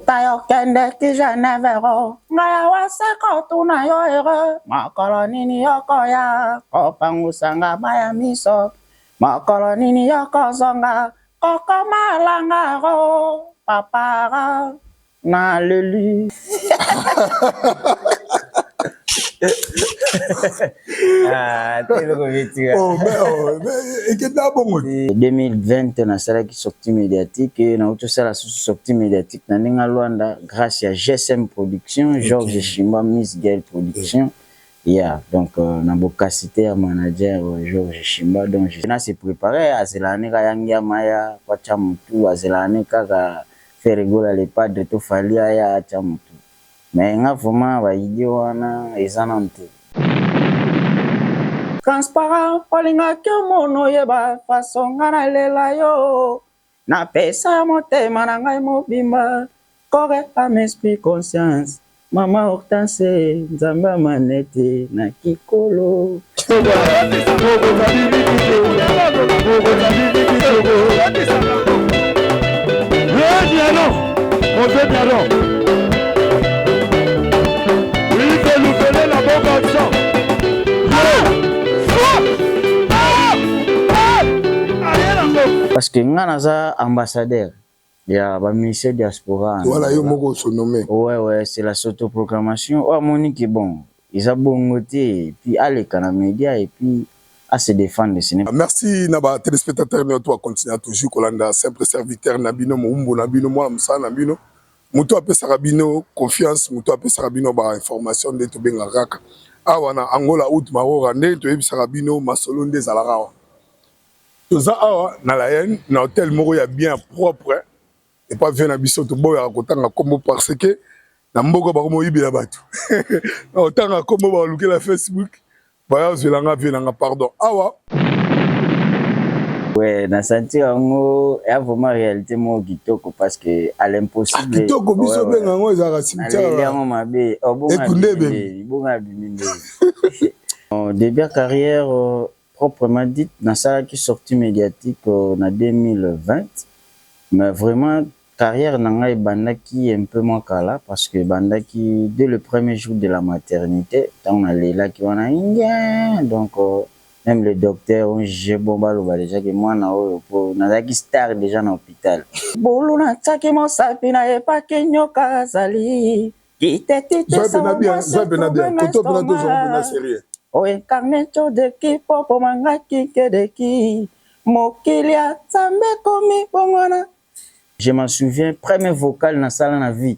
Tayo kende ki Genevero, ngaya waseko tuna yo ere, makolo nini yoko ya, kopangusanga maya miso, makolo nini yoko zonga, koko malanga ro, papara, na lelu. T'es le revêtu. Et que d'abord 2020 na sala qui sortie médiatique et na auto sala sortie médiatique na ninga Luanda grâce à GSM Production, Georges Chimba Miss Girl Production. Yeah, donc na bokasité à manager Georges Chimba donc je na se préparer à zelane ka yangia maya kwa chamutu à zelane ka faire rigoler les padres to falia ya chamutu. Mais nga vraiment ba idio wana ezanante. Transparent, olinga ke mono yeba façon ngana lela yo. Na pesa motema na ngai mobimba. Correct à m'esprit conscience. Mama Hortense, Nzamba manete na kikolo. Parce que nga naza ambassadeur ya ba ministère diaspora. Voilà, yo moko se nommer. Ouais, c'est la s'autoproclamation. Oh Monique bon, ils a bongoté puis aller kana média et puis à se défendre ce n'est. Merci naba téléspectateurs nous toi continuer toujours kolanda simple serviteur nabino mumbo nabino moi msa nabino. Muto apé sarabino confiance, muto apé sarabino ba information de to benga raka. Awa na Angola out marora nde to yebi sarabino masolo nde zalarawa. Toza awa na la haine na hôtel moko ya bien propre et pas venir na biso to boya kotanga kombo parce que na mboko ba komo yibila batu. Na otanga kombo ba luke la Facebook ba zelanga venanga pardon awa. Ouais, na senti ngo ya vraiment réalité mo kitoko parce que à l'impossible. Kitoko biso benga ngo za cimetière. Ale yango mabe, obonga biminde. En début carrière proprement dite, dans ça qui sorti médiatique en 2020, mais vraiment carrière n'anga bandaki un peu moins kala parce que bandaki dès le premier jour de la maternité, tant on allait là qui on a indien, donc même le docteur on j'ai bomba lo déjà que moi na pour nazaki star déjà dans l'hôpital. Bolo na tsaki mo sapina e pa kenyoka zali. Qui t'était ça bien, toto bien na série. O incarné de qui popo manga ki ke de ki mokilia sambe komi bongona. Je m'en souviens premier vocal na sala na vie.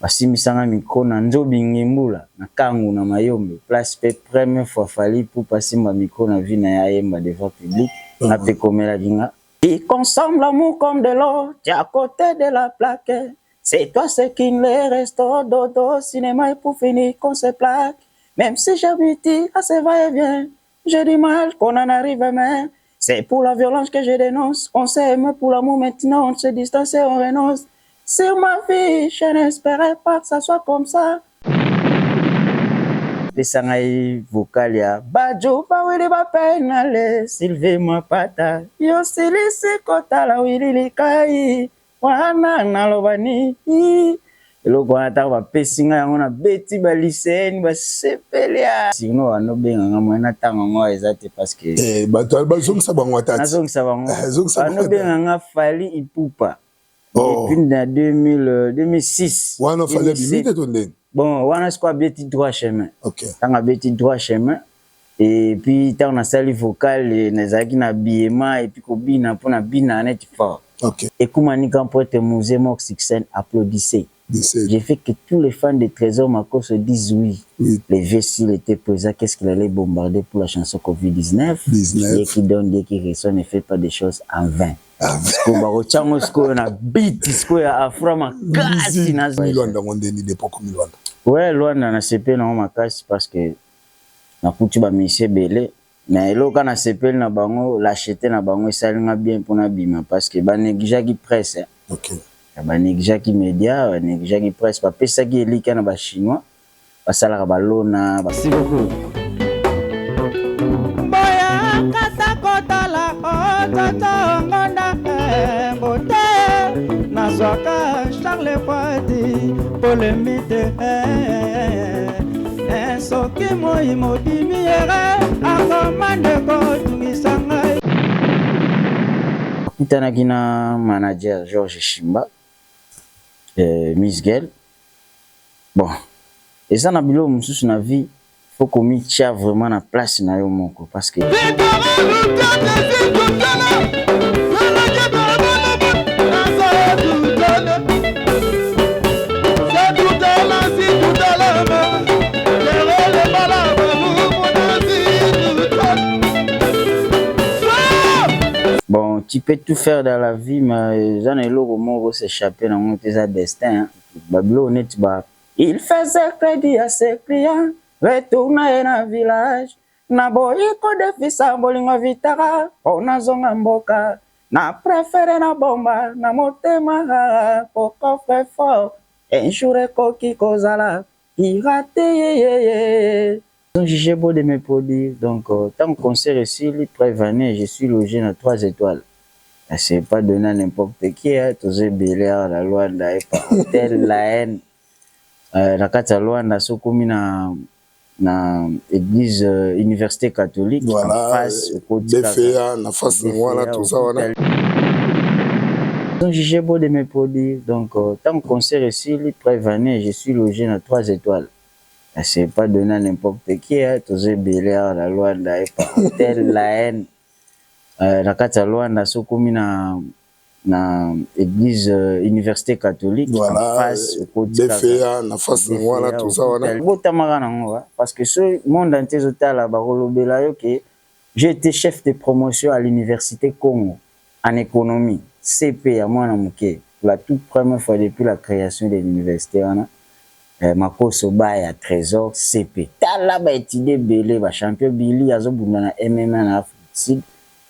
Basimisanga micro na nzobi ngembula na kangu na mayombe place pe première fois fali pour passer ma micro na vie na yemba devant public na pe komela dinga. Ils consomment l'amour comme de l'eau, tu es à côté de la plaque. C'est toi ce qui ne reste au dodo, cinéma et pour finir qu'on se plaque. Même si j'habite à ce va-et-vient, j'ai du mal qu'on en arrive à même. C'est pour la violence que je dénonce. On s'aime pour l'amour maintenant, on se distance et on renonce. Sur ma vie, je n'espérais pas que ça soit comme ça. Pesangai vocal ya Bajo pa wili ba penale Sylvie ma pata yo silisi kota la wili likai wana nalobani eloko wana ta ba pesinga yango na beti ba lycéenne ba sepelia sino ano benga ngamo na tanga ngo ezate parce que bato bazongisa bango atati nazongisa bango ano benga nga fali ipupa depuis 2006 wana fali bimite tonde. Bon, on a quoi bêti droit chemin. OK. Tant a bêti droit chemin et puis tant on a sali vocal les aki na biema et puis ko bina pour na bina net fort. OK. Et comment ni quand pour être musée Mox Sixen applaudissez. J'ai fait que tous les fans de Trésor Mako se disent oui. Les Vessil étaient présents, qu'est-ce qu'il allait bombarder pour la chanson Covid-19. Dieu qui donne, Dieu qui ressonne ne fait pas des choses en vain. Parce que Barochango sko na beat sko ya aframa kasi na Milwanda ngondeni d'époque Milwanda. Ouais, Luanda na CP na makasi parce que na kutu ba monsieur belé mais eloka na CP na bango l'acheter na bango esalinga bien pona bima parce que ba négligaki presse. OK. Ba négligaki média, ba négligaki presse ba pesaki elika na ba chinois ba salaka ba lona ba beaucoup. Boya kata kota la tata ngona ngote nazwaka par les partis pour le mythe. Soki moi imodimiere akomande kotungisanga. Kutanaki na manager Georges Chimba, Miss Girl. Bon, et ça na bilo mususu na vie, faut qu'on mette vraiment na place na yo moko parce que bon, tu peux tout faire dans la vie, mais j'en ai l'eau au s'échapper dans mon destin. Bablo honnête, bah. Il faisait crédit à ses clients, retourna dans le village. Na boyiko de fisa bolingo vitara, ona zonga mboka. Na préféré na bomba, na motema, poko fait fort. Un jour koki kozala, piraté. Ils ont jugé beau de mes produits, donc tant qu'on s'est reçu, les prévenus, je suis logé dans 3 étoiles. C'est pas donné à n'importe qui, tous les Belair, la Luanda, et pas hôtel, la haine. La kata Luanda, sokomi na église université catholique, voilà, en face, au côté BFA, en face de moi, tout ça, voilà. Ils ont jugé beau de mes produits, donc tant qu'on s'est reçu, les prévenus, je suis logé dans 3 étoiles. C'est pas donné à n'importe qui, tous les Belair, la Luanda, et pas hôtel, la haine. La kata Luanda, sokomi na église université catholique, voilà, en face, au côté BFA, en face de moi, tout ça, voilà. Parce que ce monde entier, j'ai été chef de promotion à l'université Congo en économie, CP à moi, la toute première fois depuis la création de l'université. Mako Soba à Trésor CP. Tala ba étudié belé ba champion Billy azo bundana MMA na Afrique.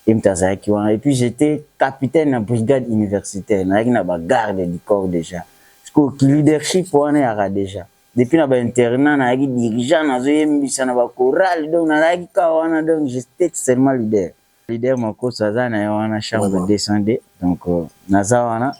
Et puis j'étais capitaine de la brigade universitaire. Na ba garde du corps déjà. Parce que leadership pour ana déjà. Depuis na ba internat na yaki dirigeant na zo yembisa na ba chorale donc na yaki kawana donc j'étais seulement leader. Leader Mako Saza na wana chambre descendait donc nazawana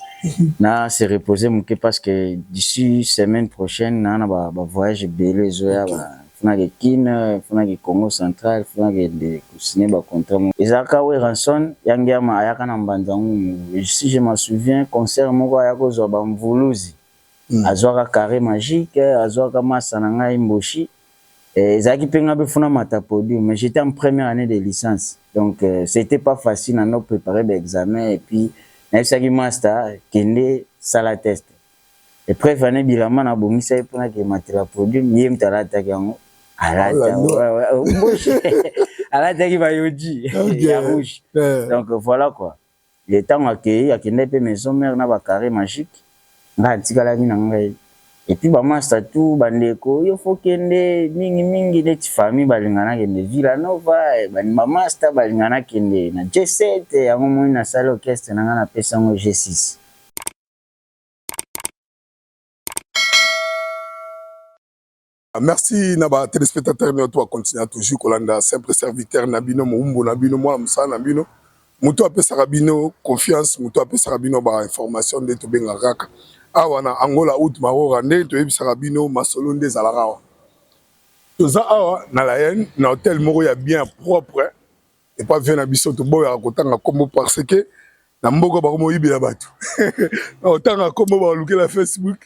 na se reposer muke parce que d'ici semaine prochaine na ba voyage belé zoya ba funa ke Kin funa ke Congo central funa ke de signer ba contrat ezaka we ranson yangiama ayaka na mbanzangu si je me souviens concert moko ayako zo ba mvuluzi azwaka carré magique azwaka masa na ngai mboshi ezaki penga be funa mata podium mais j'étais en première année de licence donc c'était pas facile à nous préparer l'examen et puis naisaki master kende sala test et prévenu bilama na bongisa epona ke matela podium yem talata yango alata mboshi alata ki ba yoji ya rouge donc voilà quoi le temps accueilli akende pe maison mère na ba carré magique nga tikala mina ngai et puis ba master tout bandeko yo fokende mingi neti famille balingana kende Villa Nova ba master balingana kende na G7 yango moni na salle orchestre na ngana pesa ngo G6. Merci Naba téléspectateur nous toi continuer toujours kolanda simple serviteur Nabino Mumbo Nabino moi Moussa Nabino muto ape sarabino confiance muto ape sarabino ba information de to benga raka awana Angola out marora nde to yebi sarabino masolo nde zalarawa toza awa na la haine na hôtel moko ya bien propre et pas venir na biso to boya kotanga kombo parce que na mboko ba komo yibela bato na otanga kombo ba luke la Facebook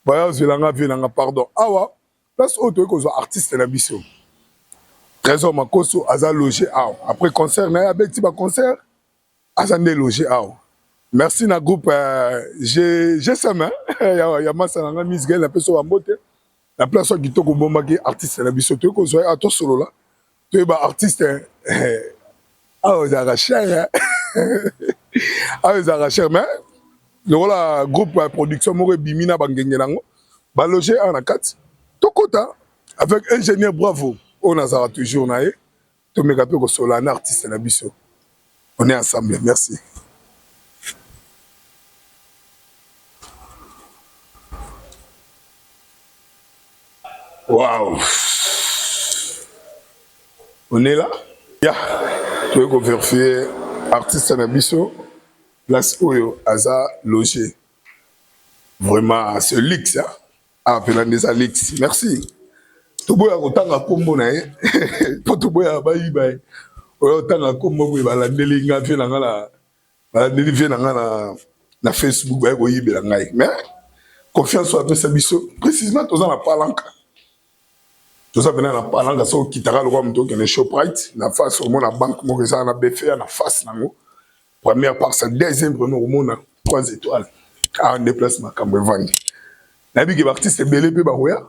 ba ya zelanga venanga pardon awa place auto ko artiste na biso Trésor Makoso aza logé awa après concert na abeti ba concert aza ndé logé awa. Merci na groupe j'ai ça main ya masa na Miss Girl na peso ba mbote la place qui to ko bomba ki artiste na biso to ko zo ato solo la to ba artiste awa za cher awa za cher mais le groupe production mo bimina bangenge nango ba logé en 4 Tokota avec ingénieur bravo on a toujours naé to meka pe ko solo un artiste na biso on est ensemble merci. Waouh, on est là. Ya, tu veux vérifier artiste na biso place oyo aza logé. Vraiment, ce Lix, hein. Ah, Pélandesa Lix. Merci. Toboya kotanga kombo na ye. Po toboya bayiba. Oyo tanga kombo boye balandeli nga fe na ngala. Balandeli fe na ngala na Facebook ba ko yibela ngai. Mais confiance soit pesa biso. Précisément toza na palanka. Toza bena na palanka so kitaka lo kwa mto kene Shoprite na face au mona banque mo kesa na BFA na face nango. Première parcelle, deuxième premier au monde 3 étoiles. En déplacement comme vendre. Na bi ke artiste belé pe ba roya.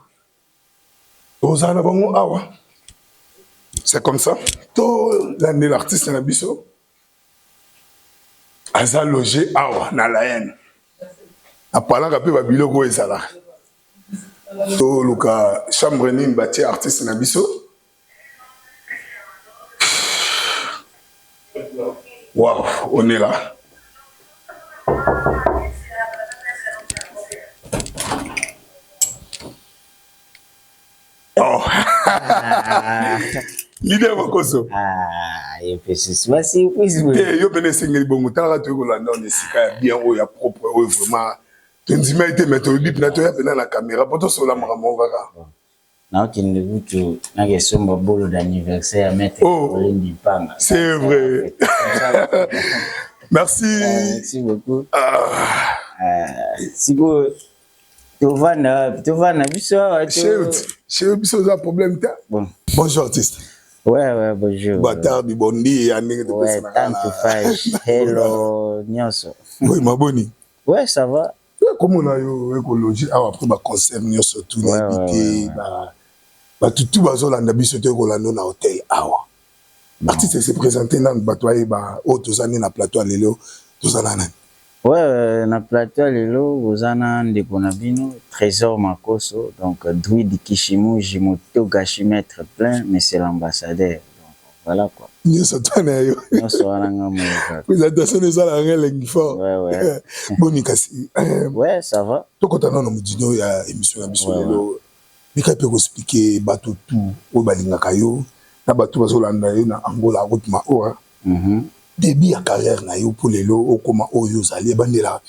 Ozana bango awa. C'est comme ça. Tout l'année l'artiste na biso. Aza logé awa na la haine. Na palanga pe ba biloko ezala. To luka chambre ni bâti artiste na biso. Waouh, on est là. Oh. Leader Makoso. Ah, il peut se passer plus. Yo bene sengeli bongo tala to ko landa on esika bien o ya propre o vraiment. Tondima été mettre bip na to ya pena la caméra poto so la mama kaka. Na okinde butu na kesomba bolo d'anniversaire mettre Olimbi Panga. C'est vrai. Merci. Merci beaucoup. Si vous Tovana biso. Chez biso za problème ta. Bon. Bonjour artiste. Ouais, bonjour. Bata bi bondi ya ndenge de ouais, tanto faz. Hello, Nyoso. Oui, ma boni. Ouais, ça va. Comment on a eu écologie après ba concert Nyoso tout habité ba tout bazolanda biso te kolanda na hôtel awa. Artiste s'est présenté dans batoye ba autres années na plateau lelo tozana nani. Ouais, na plateau lelo ozana ndeko na bino Trésor Makoso donc Druide Kishimu Jimoto Gachimètre plein mais c'est l'ambassadeur donc voilà quoi. Nyoso tana yo. Nyoso alanga mo. Présentation de ça la rengi fort. Ouais. Boni kasi. Ouais, ça va. To kotana no mudino ya émission na biso lelo. Mika pe ko expliquer bato tout o balinga kayo na bato bazolanda yo na Angola route ma ora. Début à carrière na yo pour lelo o koma oyo zali bandela.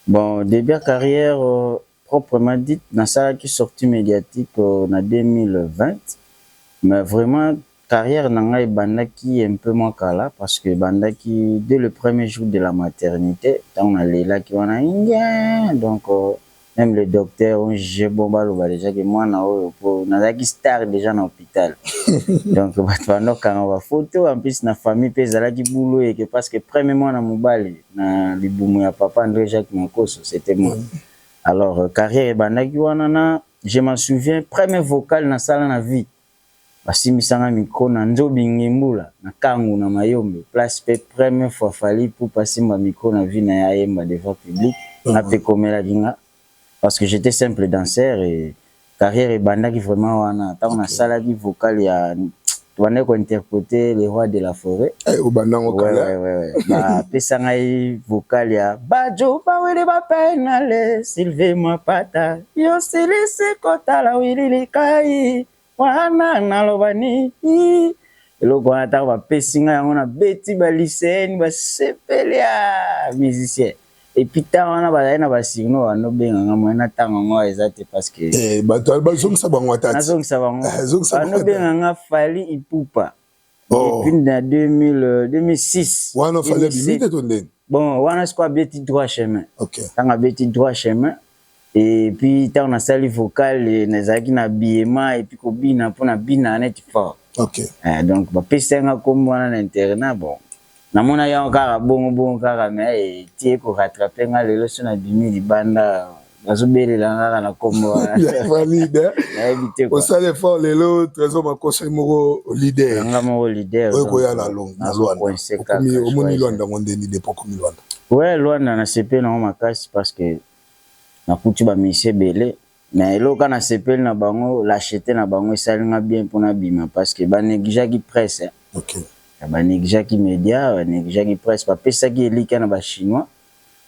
Bon, début à carrière proprement dit na ça qui sorti médiatique en 2020 mais vraiment carrière nanga bandaki un peu moins kala parce que bandaki dès le premier jour de la maternité on a là qui on a indien donc même le docteur on j'ai bomba lo déjà que moi na qui star déjà dans l'hôpital donc pendant quand on va photo en plus na famille pezala qui boulot et que parce que premièrement na mobali na libumu ya papa André Jacques Makoso c'était moi alors carrière bandaki wana je m'en souviens premier vocal na sala na vie basimisanga micro na nzobi ngembula na kangu na mayombe place pe première fois fali pour passer ma micro na vie na yemba devant public na pe komela dinga parce que j'étais simple danseur et carrière et banda qui vraiment wana ta on a sala qui vocal ya on ko interpréter les rois de la forêt au banda ouais ba pesanga vocal ya bajo ba wele ba penale Sylvain pata yo silisi kota la wilili kai wana nalobani eloko wana ta ba pesinga yango na beti ba lycéen ba sepelia musicien et puis ta wana ba na ba signo wana benga ngamo na tanga ngo ezate parce que bato ba zongisa bango atati nazongisa bango wana benga nga fali ipupa depuis na 2006 wana fali bimite to ndeni bon wana squad beti droit chemin OK tanga beti droit chemin et puis ta on a sali vocal nezaki na biema et puis ko bina pona bina net fort OK donc ba pesenga comme wana na internat bon na mona ya kaka bongo kaka mais tie ko rattraper nga lelo sona bimi libanda bazobelela ngaka na kombo valide au sale fort lelo Trésor Makoso moko leader nga moko leader ko ya na Londres komi omoni Luanda ngondeni de poko mi Luanda ouais Luanda na CP na makasi parce que na kutu ba monsieur belé mais eloko na CP na bango l'acheter na bango esalinga bien pona bima parce que ba négligea qui presse OK ba négligea qui média ba négligea qui presse ba pesa qui elika na ba chinois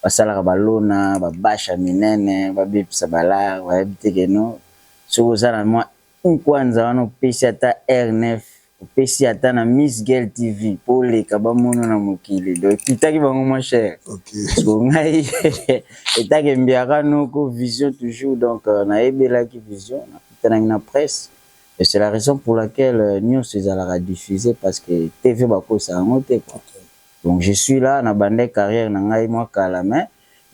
basala ba lona ba basha minene ba bipsa bala wa biteke no so za na moi kwanza wana pesa ta R9 opesi ata na Miss Girl TV pour les kabamono na mokili donc tutaki bango moins cher so ngai etake mbiaka noko vision toujours donc na ebelaki vision na tutana na presse et c'est la raison pour laquelle Nyon César diffusé parce que TV bako ça ngote quoi. Donc je suis là na bande carrière na ngai moi kala mais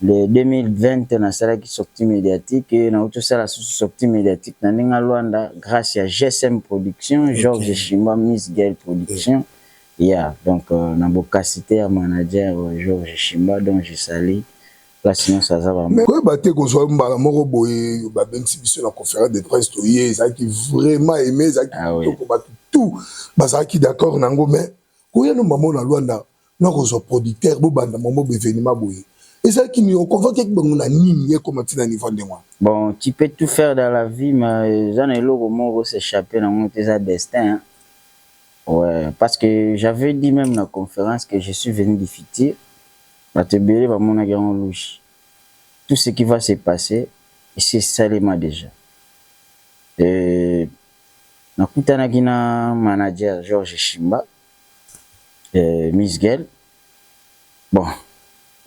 le 2020 na sala qui sortie médiatique et na auto sala sortie médiatique na ninga Luanda grâce à GSM Production, Georges Chimba Miss Girl Production. Yeah, donc na bokasité à manager Georges Chimba donc je salue là sinon ça va. Mais quoi baté qu'on soit mbala moko boye ba ben si la conférence de presse to yé ça qui vraiment aimé ça qui tout ba ça qui d'accord nango mais ko ya no maman na Luanda na ko so producteur bo banda maman be événement boye. Et ça qui nous convoque que bon na nini comme à niveau de moi. Bon, tu peux tout faire dans la vie mais j'en ai le mot s'échapper dans mon destin. Hein. Ouais, parce que j'avais dit même dans la conférence que je suis venu du futur. Tout ce qui va se passer, c'est Salema déjà. Et na manager Georges Chimba, Miss Girl. Bon,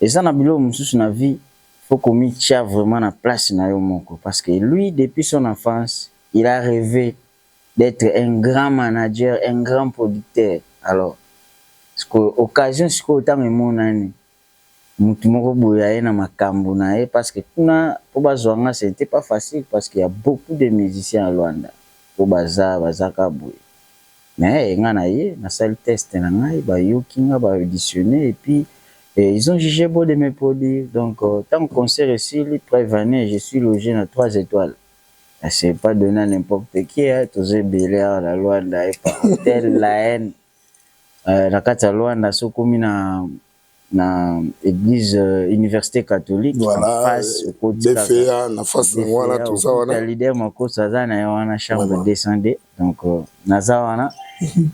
et ça na bilo mususu na vie, faut qu'on y tient vraiment la place na yo moko parce que lui depuis son enfance, il a rêvé d'être un grand manager, un grand producteur. Alors, occasion c'est autant mon année. Mutu moko boya na makambo na e parce que kuna po bazwanga c'était pas facile parce qu'il y a beaucoup de musiciens à Luanda. Po bazaka boya. Mais nga na ye na salle test na ngai ba yokinga ba auditionner et puis ils ont jugé beau de mes produits. Donc tant que concert ici, les prévenus, je suis logé dans 3 étoiles. C'est pas donné à n'importe qui, hein. Tous les bélés à la Luanda et par hôtel la haine. La Kata Luanda so comme na église université catholique voilà, en face au côté en face voilà tout ça voilà leader mako saza na wana chambre descendait donc nazawana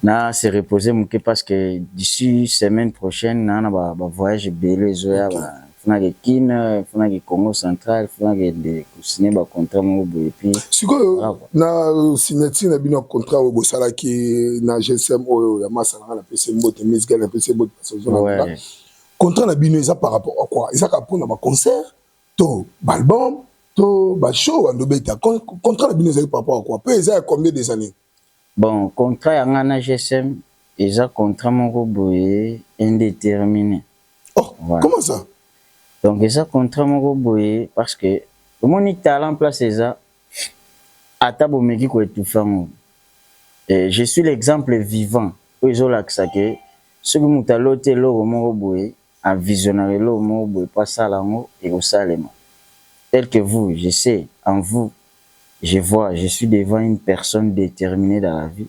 na se reposer muke parce que d'ici semaine prochaine na ba voyage belé zoya ba funa ke Kin funa ke Congo central funa ke de signer ba contrat mo bo et puis siko na signature na bino contrat wo bosala ki na GSM o ya masala na PC Mbote Miss Girl na PC Mbote ouais. Contrat na bino ça par rapport à quoi? Ça pour na ba concert, to album, to ba show en dobeta. Contrat na bino ça par rapport à quoi? Peu ça combien des années? Bon, contrat ya na GSM, ça contrat moko boye indéterminé. Oh, voilà. Comment ça? Donc ça contrat moko boye parce que mon talent place ça atabo meki ko etufango. Et je suis l'exemple vivant. Ozo laksa ke ce que mutalote lo moko boye un visionnaire là au pas ça là et au salema tel que vous je sais en vous je vois je suis devant une personne déterminée dans la vie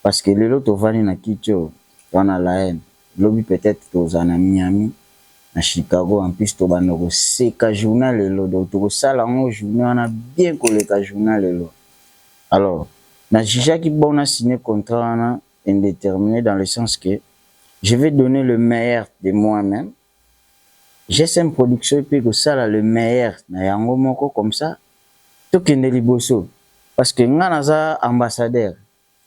parce que les autres vont na kitio on a la haine lobby peut-être aux en Miami à Chicago en plus to banoko c'est ka journal le donc to sala ngo journal on a bien collé ka journal le alors na jija qui bon a signé contrat on indéterminé dans le sens que je vais donner le meilleur de moi-même. GSM Production peut que ça là le meilleur na yango moko comme ça. To kende liboso parce que nga naza ambassadeur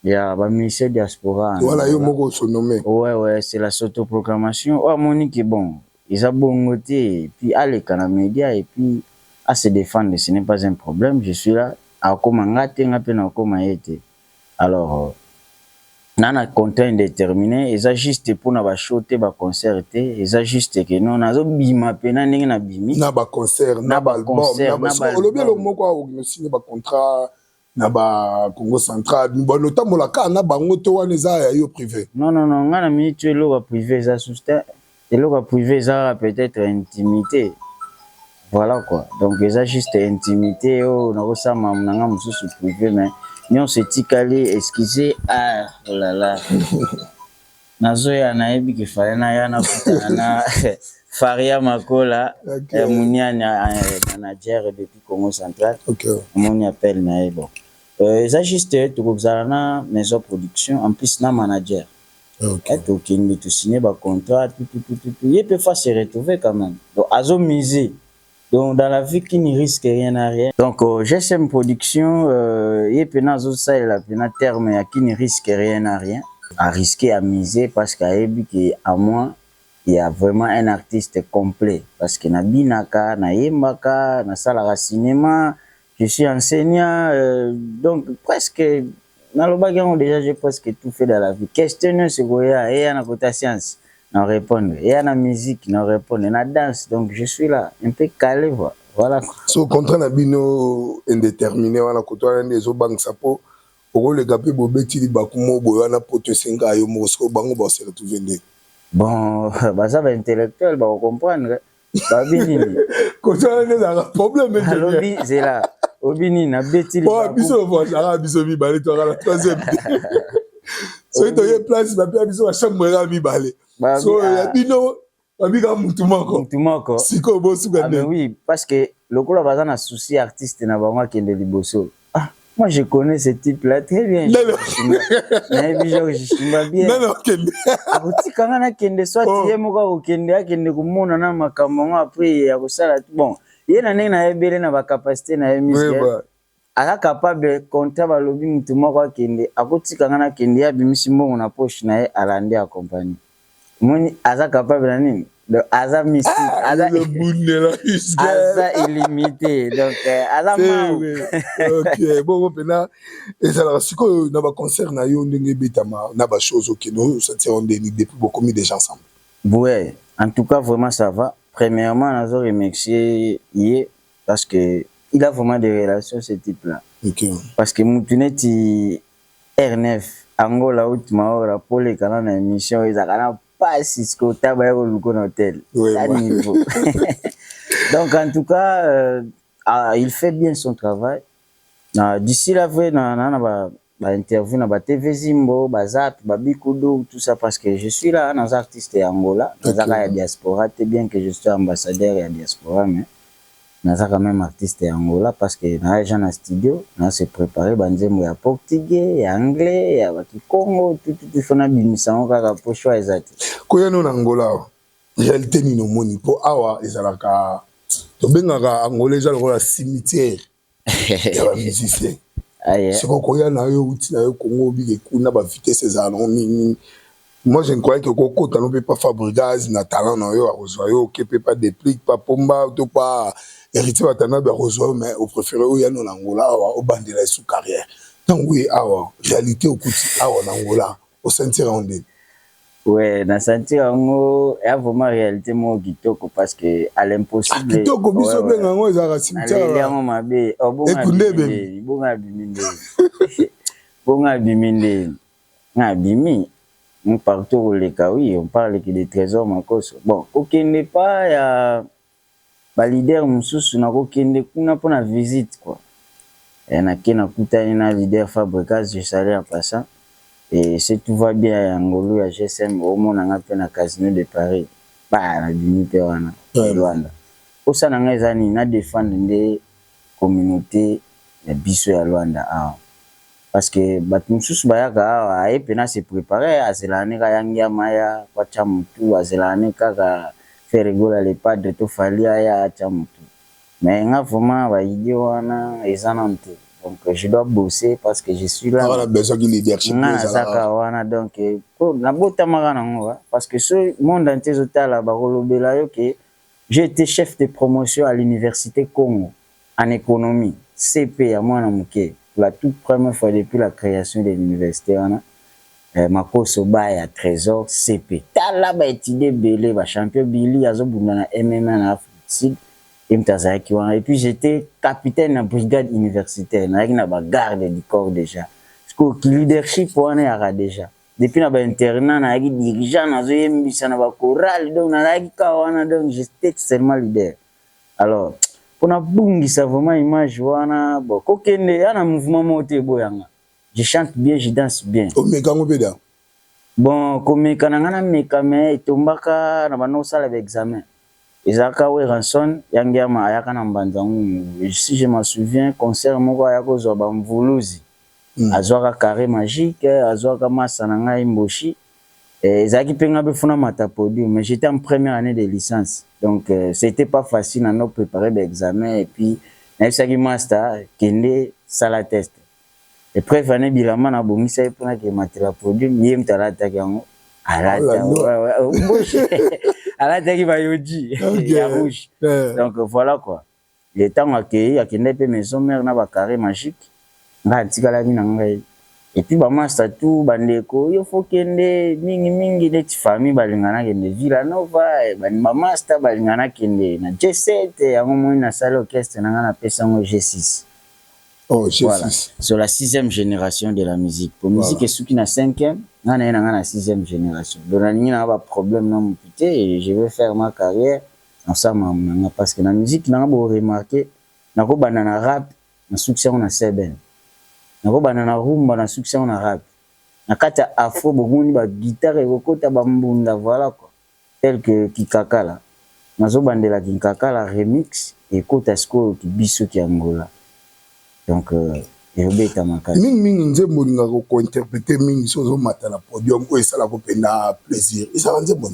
ya ba ministère diaspora. Voilà yo moko se nommer. Ouais c'est la autoproclamation. Oh Monique bon, ils a bongoté puis aller kana média et puis à se défendre ce n'est pas un problème, je suis là à komanga tenga pe na komayete. Alors nana contrat indéterminé eza juste pour na ba shoté ba concerté eza juste que non nazo bima pena ndenge na bimi na ba concert na ba album na ba olobelo moko a signé ba contrat na ba Congo central bon notamment la ka na bango to wana eza ya yo privé non ngana mi tu lo ba privé eza sousta et lo ba privé eza peut-être intimité voilà quoi donc eza juste intimité oh na ko sama nanga mususu privé mais Nyon se tikali excusez ah oh là là nazoya na ebi ki fale na ya na kutana Faria Makola Mouniana manager depuis Congo central mon appel na bon ça juste tu na maison production en plus na manager et tu qui signer ba contrat tout il peut faire se retrouver quand même donc azo miser Donc, dans la vie, qui ne risque rien à rien. Donc, GSM Production, et puis, ça, il a un terme qui ne risque rien à rien. À risquer, à miser, parce qu'à moi, il y a vraiment un artiste complet. Parce que na binaka, na yembaka, na salara cinéma, je suis enseignant, donc presque, dans le bagage, déjà, j'ai presque tout fait dans la vie. Questionner ce qu'il y a, et il y a la science. Non répondre. Il y a la musique, non répondre. La danse, donc je suis là, un peu calé, voilà. So contrat na bino indéterminé wana ko to ande zo bank sapo oko le gape bobeti li bakumo boyo na poto senga yo mosko bango ba se retrouver ndé. Bon, bah ça va intellectuel, bah on comprendre. Bah binini. Ko to ande na problème Lobby, c'est là. Obini na beti li. Bon, biso voilà biso mi balé to la troisième. So to ye place ba pia biso ba chambre ra mi balé. So ya bino Abiga Moutoumako. Siko bosu ah ben oui, parce que le coup là un souci artiste n'a pas qui est de Liboso. Ah, moi je connais ce type là très bien. Non, je bien. Non, Kende. Abuti kanga na Kende soit tiye moka au Kende akende kumona na makambo après ya kusala bon. Yena na ebele na ba capacité na musique. Aka capable compter ba lobby Moutoumako akende. Abuti kanga na Kende ya bimisi mbongo na poche na alande accompagner. Moni aza capable na nini? Donc aza mystique, aza illimité. Donc aza OK, bon pena ezala siko na ba concert na yo ndenge betama na ba choses OK no sentir on depuis beaucoup mis déjà ensemble. Ouais, en tout cas vraiment ça va. Premièrement, nazo remercier Yé parce que il a vraiment des relations ce type là. OK. Parce que Moutuneti R9 Angola ultima hora pole kana na émission ezakana pas si ce que tu as au hôtel. Donc en tout cas, il fait bien son travail. D'ici la vraie, interview na TV Zimbo, Zap, Bikudo, tout ça parce que je suis là dans artiste Angola, dans la diaspora. C'est bien que je suis ambassadeur et diaspora, mais dans quand même artiste Angola parce que dans les gens dans studio, on s'est préparé, banzemo ya portugais, ya anglais, ya Congo, tout faut na bimisa on ka pour choisir. Koya no Angola, réalité ni no moni po awa ezalaka to bengaka angolais za lokola cimetière ya ba musicien. C'est koya na yo uti na yo Congo bi kuna ba vitesse za no mingi. Moi je ne croyais que Coco ne peut pas faire gaz na talent na yo a rejoindre yo que peut pas déplique pas pomba to pas héritier batana ba rejoindre mais au préféré o ya no Angola au bandela sous carrière. Donc oui awa réalité au kuti awa na Angola au sentir ondé. Ouais, dans sentir ngo ya vraiment réalité mo kitoko parce que à l'impossible. Kitoko biso benga ngo za cimetière. Ale yango mabe obonga biminde. Bonga biminde. Na bimi. Partout les cas, oui, on parle que des trésors makos. Bon, aucun n'est pas ya ba leader mususu na kokende kuna pour la visite quoi. Et na kena kutani na leader Fabricas, je salue en passant. Et si tout va bien Angolo ya GSM au monde na pe na Casino de Paris. Ba na dignité wana Rwanda. Osa na ngezani na défendre des communautés ya biso ya Rwanda. Parce que batumsusu bayaka aye pena se préparer à zelane ka yangia maya kwa chamutu à zelane kaka faire rigoler les padres to falia ya chamutu mais nga vraiment ba idée wana ezanante donc je dois bosser parce que je suis là on a besoin de leadership zaka wana donc pour na bota magana ngo parce que ce monde entier zotala ba kolobela yo que j'ai été chef de promotion à l'université Congo en économie CP à moi na muke. La toute première fois depuis la création de l'université, Makoso Baya Trésor CP. Tala ba étudié belé ba champion Billy azobunda na MMA na Afrique et puis j'étais capitaine na brigade universitaire na ba garde du corps déjà. Parce que leadership wana yaka déjà. Depuis na ba internat na yaki dirigeant na zo yembisa na ba chorale donc na yaki kawana donc j'étais seulement leader. Alors on a bungisa vraiment image wana bon kokende yana mouvement moté boyanga je chante bien je danse bien o meka ngobeda bon komeka nangana meka mais tombaka na bano sala l'examen ezaka we ranson yangiama ayaka na mbanzangu si je me souviens concert moko ayako zo ba mvuluzi azwaka carré magique azwaka masa na ngai mboshi ezaki penga befuna mata podium mais j'étais en première année de licence Donc, c'était pas facile à nous préparer d'examen. Et puis, naïsaki master, kende, sala test. Et après, il bilama na bomisa pour na ke matériel produit, yem talata yango. Alata, ouais. Alata qui va yoji, ya rouge. Donc, voilà quoi. Le temps accueilli, à kende pe maison mère na ba carré magique. Nga tikala mina ngai. Et puis, master tout, bandeko, il faut kende, mingi, de famille, balingana kende, Villanova, master, balingana kende, na G7, yango moi na salle orchestre, na pesango G6. Oh, G6. Voilà. Sur la 6e génération de la musique. Pour musique, et ceux qui na 5e, na 6e génération. Donc, on a pas problème, non, putain, et je vais faire ma carrière ensemble, parce que la musique, on a remarqué, na ko banana rap, na succès, on a 7 nako banana rumba na succès on arabe nakata afro bomoni ba guitare ekokota bambunda voilà quoi tel que Kikakala nazo bandela Kikakala remix ekota sko ki biso ki Angola donc ebeta makasi mingi nzembo ngako ko interpréter mingi sozo mata na podium ko esala ko pena plaisir isa nzembo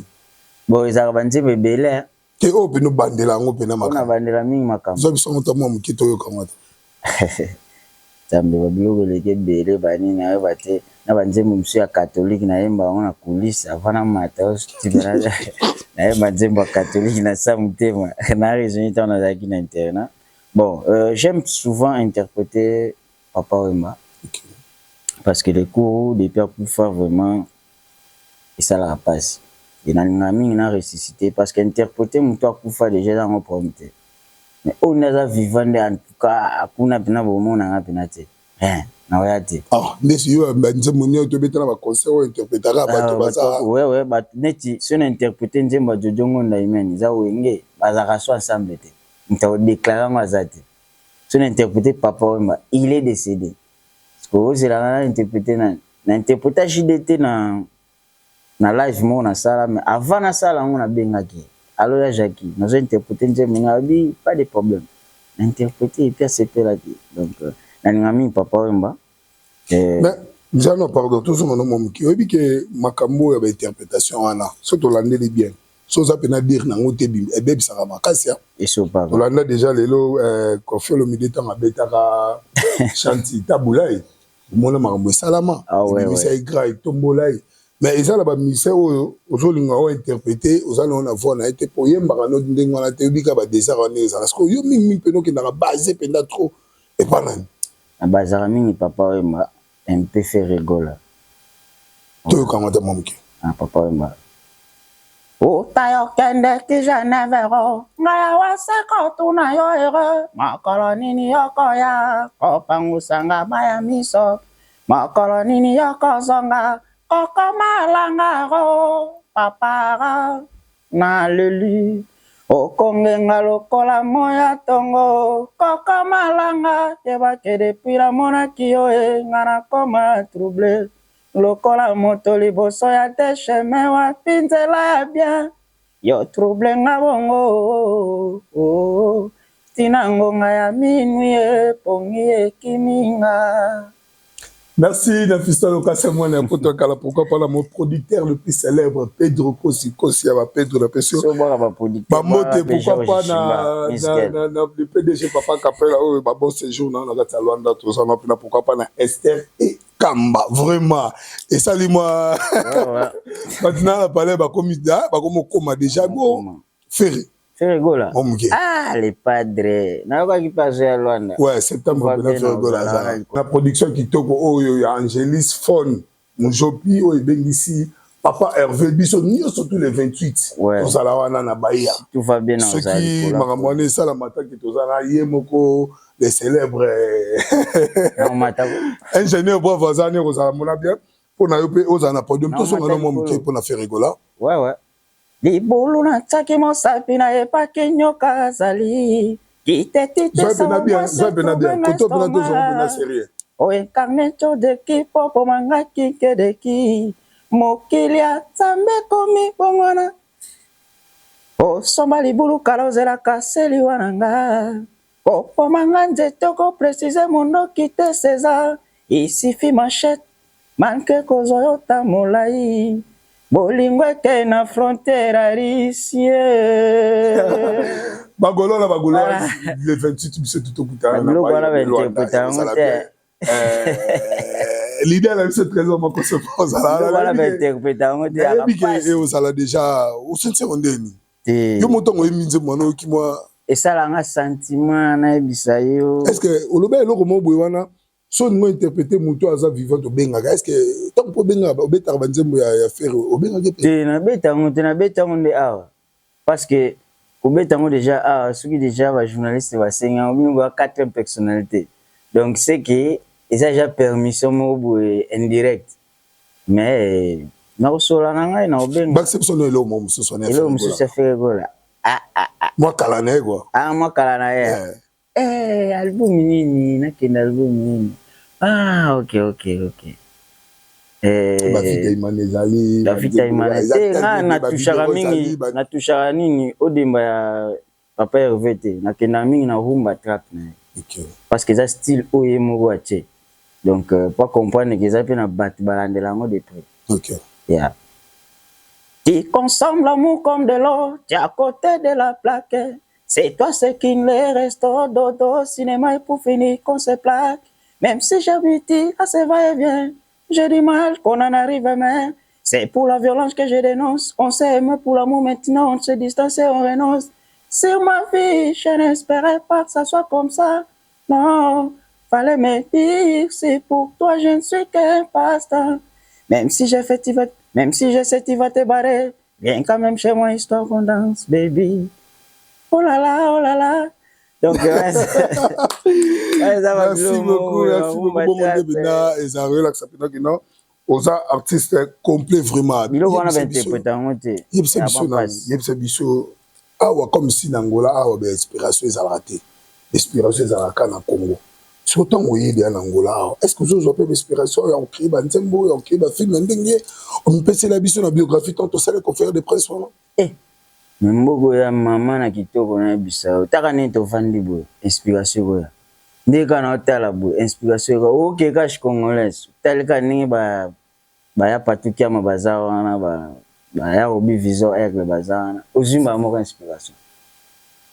bon ezaka banzembo ebele te o peno bandela ngo pena makasi na bandela mingi makambo zo biso moto mo mukito yo kamata tambe babiloko leke bele bani na yo bate na banzembo msu ya catholique na yemba on a coulisse avant na mata tibera na yemba nzembo catholique na samutema na raison tant na zaki na internet. Bon, j'aime souvent interpréter Papa Wemba parce que les cours des pères Koufa vraiment et ça la passe et na ngami na ressuscité parce qu'interpréter Moutou Koufa déjà dans mon premier. Mais on a vivant en tout cas akuna pina bomo na pinate na wayate ndesi yo banze monio to betana ba concert o interpréter ba to baza ouais ba neti si on interpréter nzemba jojongo na imeni za wenge bazaka so ensemble te nta déclarer ngazate si on interpréter Papa Wemba il est décédé parce que c'est la interpréter na interpréter JDT na live mo na sala mais avant na sala on a bengaki. Alors là, Jackie, nous avons interprété Nzembe, pas de problème. Interpréter et puis c'est là. Donc, nous avons mis Papa Wemba. Mais, non, pardon, tout ce monde m'a dit que Makambo y a interprétation ana, surtout l'année de bien. Chose à peine dire na ngote bim, et bébé ça va makasi. Et so pas. On a déjà les lots confié le milieu temps à betaka chanti taboulay. Mon Makambo salama. Ah ouais. Mais ça gra tombolay. Mais ils ont là-bas misé aux gens interprété aux gens on a vu on a été pour yemba no ndenge on a te bika ba désert on est parce que yo mingi peno qui na basé penda trop et pas là na bazara mingi Papa Wemba un peu fait rigoler to comment ta mamki Papa Wemba o tayo kende ki janevero ngaya waseko tuna yo ere makoloni ni yokoya kopangusanga baya miso makoloni ni yokozonga Koko malangaro, papara, na lelu, okongenga lokola moya tongo, koko malanga, teba ke depuis la monaki yoe, ngana koma trouble, lokola moto liboso ya te chemin wa pinzela ya bien, yo trouble nga bongo, tina ngonga ya minuye, pongi ekiminga. Merci Nafisa Lokasemone pour toi pourquoi pas mon producteur le plus célèbre Pedro Kosi Pedro la pression ba mote pourquoi pas na le PDG Papa Capella oh ba bon séjour na la Luanda tout ça na pourquoi pas na Esther et Kamba vraiment et ça lui moi maintenant la parler ba comme koma déjà go ferré Ferregola. Ah, les padres. Na quoi qui passe à Luanda. Ouais, septembre Ferregola. La production qui toque oh yo Angélis Fon, Mojopi oh Bengisi, Papa Hervé Biso surtout les 28. Ouais. Tout ça là wana na Bahia. Tout va bien en ça. Ce qui maramone ça la matin qui tout ça là yemoko les célèbres ingénieur bravo Vazani Rosa mona bien pour na yope ozana podium tout son nom mon pour na Ferregola. Ouais. Libulu na tsaki mosapi na epaki nyoka azali kitetite oincarne todeki popo mangaki kedeki mokili ya nzambe komi bongwana osomba libulu kala ozelaka seli wana nga kopomanga nzete okoprécise mondoki te César isifi machete manke kozwa yo ta molai bolingo ke na frontière risie bagolo na bagolo le 28 biso tout okutana na ba l'idée là c'est très bon qu'on se pose là et aux ala déjà au sens ondeni yo moto ngo eminze mwana okimwa esalanga sentiment na bisayo est-ce que oloba eloko mo boye wana so ngo interpréter moto aza vivant to bengaka est-ce que tant pour benga obeta ba nzembo ya faire obenga ke te na beta ngonde awa parce que obeta ngo déjà awa soki déjà ba journaliste ba senga obi ngo 4 personnalité donc c'est que eza déjà permission mo boye indirect mais na osola na ngai na obenga ba exception elo mo muso sona elo muso se fait gola moi kala na quoi moi kala na album nini na kenda album nini ok Bafita Imane ezali Bafita Imane te nga natushaka nini odemba ya Papa Hervé te nakenda mingi na rumba trap na parce que ça style oye moko atie donc pas comprendre que ça peut na battre balandela ngo de près yeah. Qui consomme l'amour comme de l'eau, tu es à côté de la plaque. C'est toi ce qui ne reste au dodo, cinéma et pour finir qu'on se plaque. Même si j'habite à ce va-et-vient, j'ai du mal qu'on en arrive même. C'est pour la violence que je dénonce. On s'aime pour l'amour maintenant, on se distance et on renonce. Sur ma vie, je n'espérais pas que ça soit comme ça. Non, fallait me dire, c'est pour toi, je ne suis qu'un passe-temps. Même si j'ai fait, même si je sais tu vas te barrer, viens quand même chez moi, histoire qu'on danse, baby. Oh là là, oh là là. Donc, merci beaucoup, bon, et ça relaxe, non? Aux artistes complets vraiment. Comme si Angola a une inspiration, l'inspiration est à la Congo. Surtout en Angola, est-ce que vous avez une inspiration? On crée un tempo, on crée un film, on peut se la biographie tant que ça, les conférences de presse. Mboko ya mama na kitoko na bisao taka neto vandi bo inspiration ya ndeka na otala bo inspiration ko oke ka congolais talika ningi ba ya patukia mabazawa na ba ya obi vision aigle bazana ozimba mo inspiration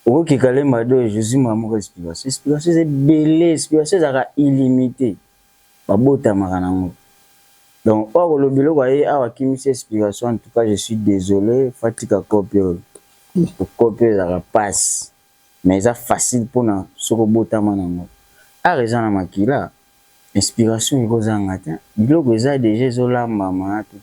oke kalemba do jozimba mo inspiration c'est belé inspiration za illimité babota makana. Donc or le bilo voyez awa kimisi inspiration en tout cas je suis désolé fatika copie pour copier la passe mais c'est facile pour na soko bota manango a raison na makila inspiration ikozanga te biloko eza déjà zola mama tout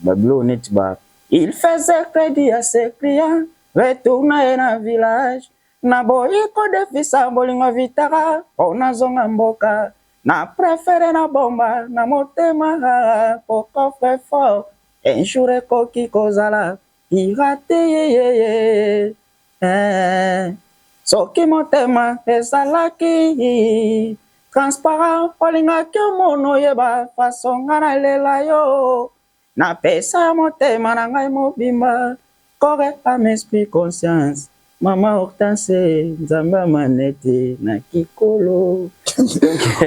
bablo net ba il faisait crédit à ses clients retourner na village na boyiko de fisa bolingo vitara ona zonga mboka na préféré na bomba na motema pour coffre fort un jour koki kozala irate soki motema ezalaki transparent olingaki mono yeba façon nga nalela yo napesa motema na ngai mobimba correct à m'esprit conscience Mama Hortense nzamba manete na kikolo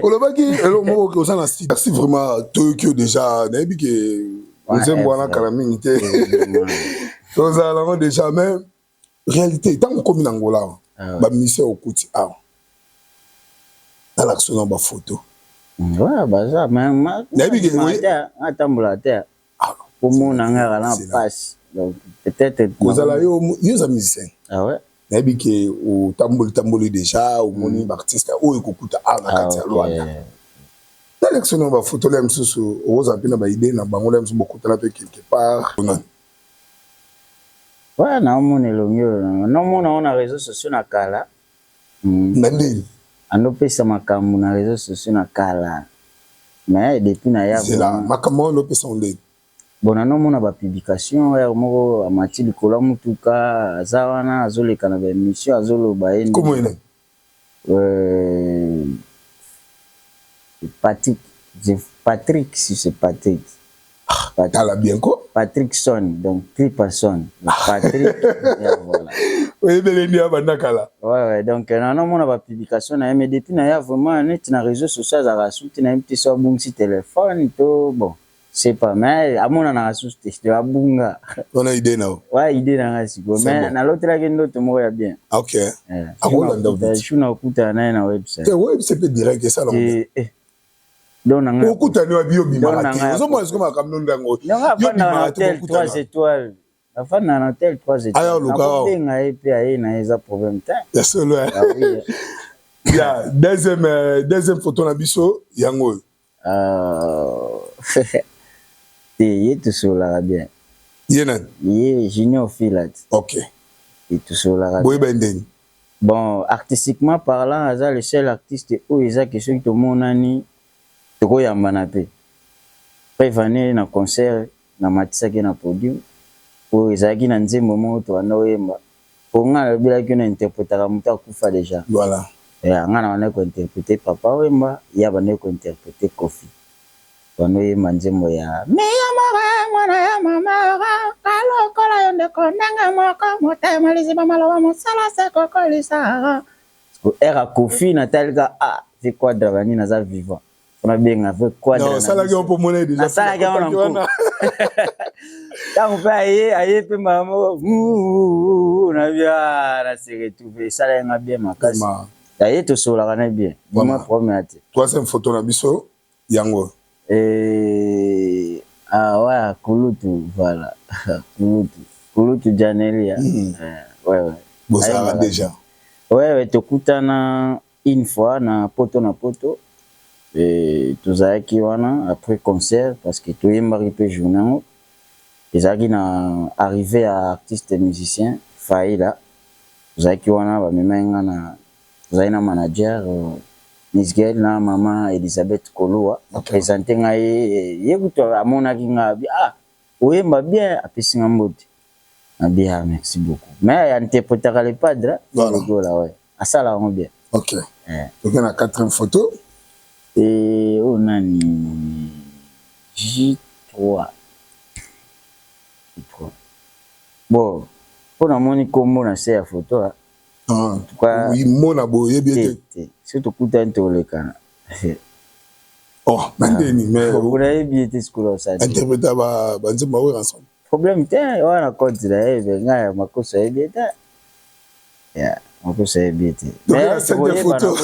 olobaki elo moko ke osana si vraiment Tokyo déjà nayebi ke nzembo wana kala mingi te tozala déjà mais réalité tant komi na Angola ba mission okuti awa na l'action na ba photo ouais baza même nayebi ke atambola te pour mon ngara na passe donc peut-être kozala yo za musicien ah ouais nayebi ke o tamboli déjà o moni ba artiste o ekokuta na kati ya Rwanda na l'action na ba photo la msusu oza pina ba idée na bango la msusu bokutana pe quelque part ouais na moni longyo na mona on réseaux sociaux na kala nandi andopesa makambo na réseaux sociaux na kala mais depuis na ya c'est là makambo andopesa onde bona no mona ba publication ya moko amati likola mutuka azawana azoleka na ba émission azoloba ene comment ene Patrick si c'est Patrick Tala bien quoi Patrick Son donc personne Patrick voilà oui belle ndia bandakala ouais donc non mona ba publication na mais depuis na ya vraiment net na réseaux sociaux za rasuti na petit so bon si téléphone to bon sais pas, mais à mon avis, c'est de bunga. On a idée now. Ouais, idée dans la sigo. Mais dans l'autre là, il y a d'autres mots bien. Ok. Je suis na kuta na website. C'est website peut direct ça là. Donc na kuta ni bio bimaka. Ozo mo est-ce que ma kamno ndango. Yo bimaka hôtel 3 étoiles. La fin d'un hôtel 3 étoiles. Alors le gars. Na epe aye na eza problème ta. C'est solo. Il y a deuxième photo na biso yango. Il est tout sur la bien. Il est junior filat. Ok. Il est tout sur la bien. Bon, artistiquement parlant, Aza le seul artiste où il y a question que tout le monde a ni de quoi yambanape. Après venir na concert na matisa qui na podium où il y a qui na nze moment où tu as noyemba. Pour nga le bila qui na interpréter la muta kufa déjà. Voilà. Et nga na ko interpréter Papa Wemba, ya bana ko interpréter Kofi. Wanoye manzemo ya meya mwana ya mama kalo kola yonde konanga moko motema liziba malawa mosala se kokolisa ko era Kofi natalika c'est quoi dravani na za vivant on a bien avec quoi non ça là on peut monnaie déjà ça là on a tant pa aye pe mamo na bien na se retrouver ça là nga bien makasi aye to sola kana bien moi premier troisième photo na biso yango. Ouais, Kulutu, voilà. Kulutu Janelia. Ouais. Bon, ça va déjà. Ouais, tu écoutes une fois, na poto. Et tu as qui après concert, parce que tu es marié journal. Et ça qui n'a arrivé à artiste et musicien, Faïla. Tu as qui même un manager. Miss Gail na maman Elisabeth Koloa présenté ngai yebuto amona ki ngabi oyemba bien apesinga mbote bien merci beaucoup mais interpréter les padres voilà ouais asala on bien ok donc on a quatrième photo et on a ni J3 bon on a moni kombo na se ya photo oui mona boye bien surtout kutanto le kana oh mandeni mais vous avez bien été scolaire ça interpréter ba nzima we ensemble problème te wana code là nga makoso ebeta ya makoso ebeta mais la cinquième photo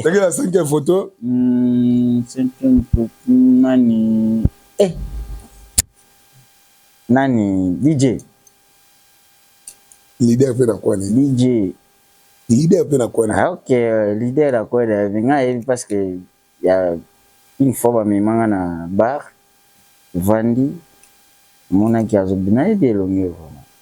la cinquième photo nani DJ leader fait quoi DJ leader fait quoi ok leader la quoi parce que il y a une fois ma maman na bar vandi mona qui a zobina et de longue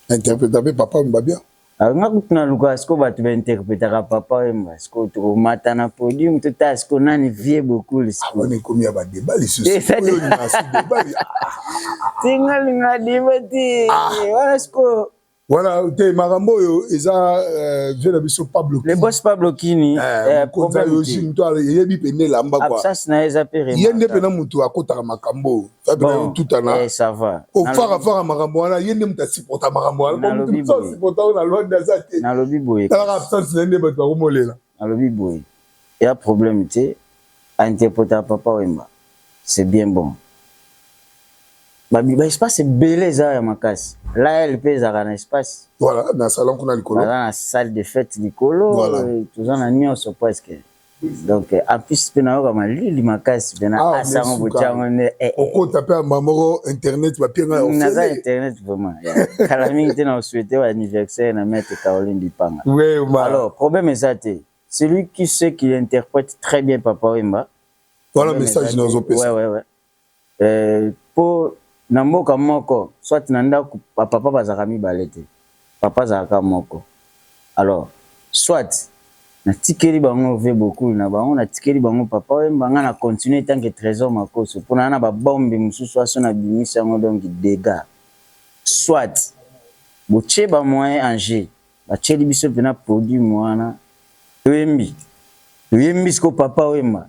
interpréter Papa Wemba bien nga kutuna Lucas ko ba tu interpréter Papa Wemba ko tu mata na podium tout à ce qu'on a ni vie beaucoup le on est commis à débat les soucis tinga dibati voilà ce que voilà, te marambo yo eza vient biso Pablo le boss Pablo Kini problème aussi toi yebi pene lamba quoi absence na eza pere yende pena mutu akota makambo fabela tout ana ça va au fara makambo wana yende muta supporta makambo wana mutu supporta na londa zate na lobi boye la absence nende bato bakomolela na lobi boye il y a problème te interpréter Papa Wemba c'est bien bon ba espace belé za ya makasi là elle pèse à un espace voilà dans salon qu'on a likolo dans la salle de fête likolo voilà tout en nyonso presque donc en plus pena ko malili makasi pena asa ngo bochango ne oko taper mamoro internet ba pienga na za internet vraiment kala mingi te na souhaiter anniversaire na maître Caroline Dipanga oui alors problème est celui qui sait qu'il interprète très bien Papa Wemba voilà message dans zo pesa ouais pour na mboka moko soit na ndako papa bazaka mibale te papa zaka moko alors soit na tikeli bango ve beaucoup na bango na tikeli bango Papa Wemba nga na continuer tant que trésor makoso pona na ba bombe mususu aso na bimisa ngo donc dégâts soit boche ba moyen en jeu ba cheli biso pena produit mwana toyembi sko Papa Wemba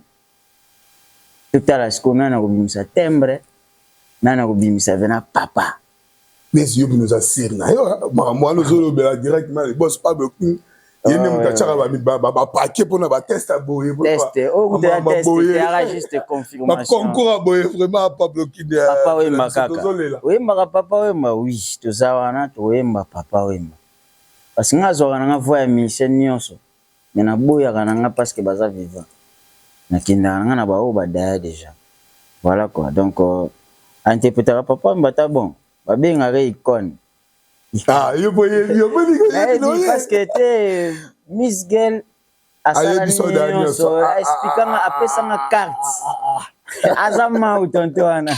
totala sko na ko bimisa timbre nana ko bimisa vena papa mais yo nous assure na yo makambo alo zolo bela directement le boss Pablo yene mutachaka ba paquet pour na ba test aboye test au de la test il juste confirmation ba concours aboye vraiment Pablo Kinde papa wemba kaka wemba papa wemba oui tozawana to wemba papa wemba parce que ngazo kana ngavoya mission nyonso mais na boya kana nga parce que baza vivant na kinda nga na ba o ba daya déjà voilà quoi donc interpréter papa wemba ta bon ba benga re icône ah yo parce que t'es Miss Girl expliquant apesa ma carte azama utontoana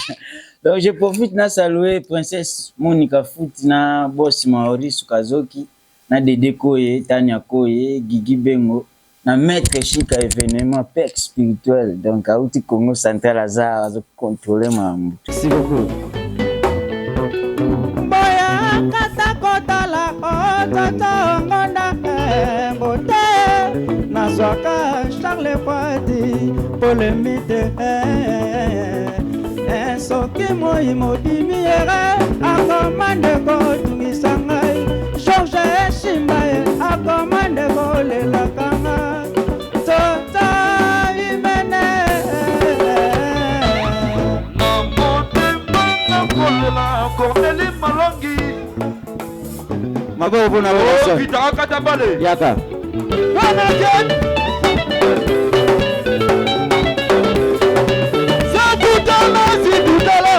donc je profite na saluer princesse Monica Foot na boss Maurice Kazoki na Dede Koye Tania Koye Gigi Bengo na maître Chika événement pec spirituel donc auti Congo central aza contrôler mambo merci beaucoup kata kotala ototo ngonda bote nazwaka Charles Fati polemite soki moi mobimi ere akomande kotungisa ngai George Esimba akomande kolelaka nga toto imene nakotemba Cornelie Malongi mabo bona bona Vita Katabale yaka wana jen Zadutala zidutala